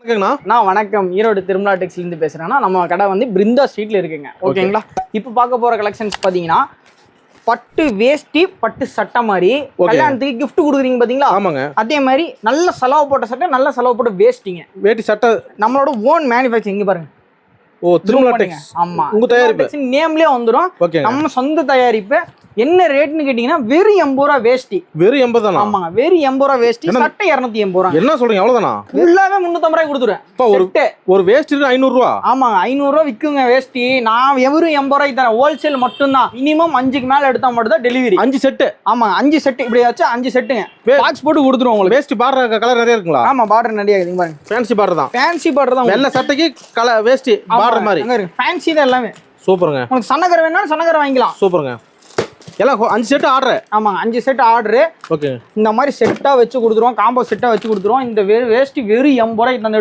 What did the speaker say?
நான் வணக்கம் ஈரோடு திருமலா டெக்ஸ்லேருந்து பேசுகிறேன்னா நம்ம கடை வந்து பிருந்தா ஸ்ட்ரீட்டில் இருக்குங்க. ஓகேங்களா? இப்போ பார்க்க போகிற கலெக்ஷன்ஸ் பார்த்தீங்கன்னா பட்டு வேஷ்டி பட்டு சட்டை மாதிரி கல்யாணத்துக்கு கிஃப்ட் கொடுக்குறீங்க பார்த்தீங்களா? ஆமாங்க. அதே மாதிரி நல்ல செலவு போட்ட சட்டை நல்ல செலவு போட்ட வேஷ்டிங்க. வேட்டி சட்டை நம்மளோட ஓன் மேனுஃபேக்சரிங். இங்கே பாருங்க. ஓ, திருமலா டெக்ஸ். ஆமா, உங்க தயாரிப்பு நேம்லயே வந்துரும். நம்ம சொந்த தயாரிப்பு. என்ன ரேட்னு கேட்டீங்கன்னா வெறும் 80 ரூபா வேஷ்டி. வெறும் 80 தானா? ஆமாங்க, வெறும் 80 ரூபா வேஷ்டி, சட்டை 280 ரூபா. என்ன சொல்றீங்க? அவ்வளவுதானா? ஃபுல்லாவே 350 ரூபாய் கொடுத்துறேன். ஒரு வேஷ்டி 500 ரூபா. ஆமாங்க, 500 ரூபா விக்குங்க வேஷ்டி. நான் வெறும் 80 ரூபாய்க்கு தரேன். ஹோல்சேல் மட்டும் தான். மினிமம் 5க்கு மேல எடுத்தா மட்டும் தான் டெலிவரி. 5 செட். ஆமாங்க, 5 செட். இப்படி வச்சா 5 செட்டுங்க. பாக்ஸ் போட்டு கொடுத்துருவோம் உங்களுக்கு. வேஷ்டி பார்டர் கலர் நிறைய இருக்குங்களா? ஆமா, பார்டர் நிறைய இருக்குங்க பாருங்க. ஃபேன்சி பார்டர் தான். ஃபேன்சி பார்டர் தான். வெள்ளை சட்டைக்கு கலர் வேஷ்டி பார்டர் மாதிரி. ஃபேன்சி தான் எல்லாமே. சூப்பருங்க. உங்களுக்கு சன்னகர வேணா சன்னகர வாங்கிக்கலாம். சூப்பருங்க. எல்லாம் 5 செட் ஆர்டர். ஆமாங்க, 5 செட் ஆர்டர். ஓகே. இந்த மாதிரி செட்டா வச்சு கொடுத்துருவோம். காம்போ செட்டா வச்சு கொடுத்துருவோம். இந்த வேஷ்டி வெறும் 80 ரூபாய்க்கு தந்து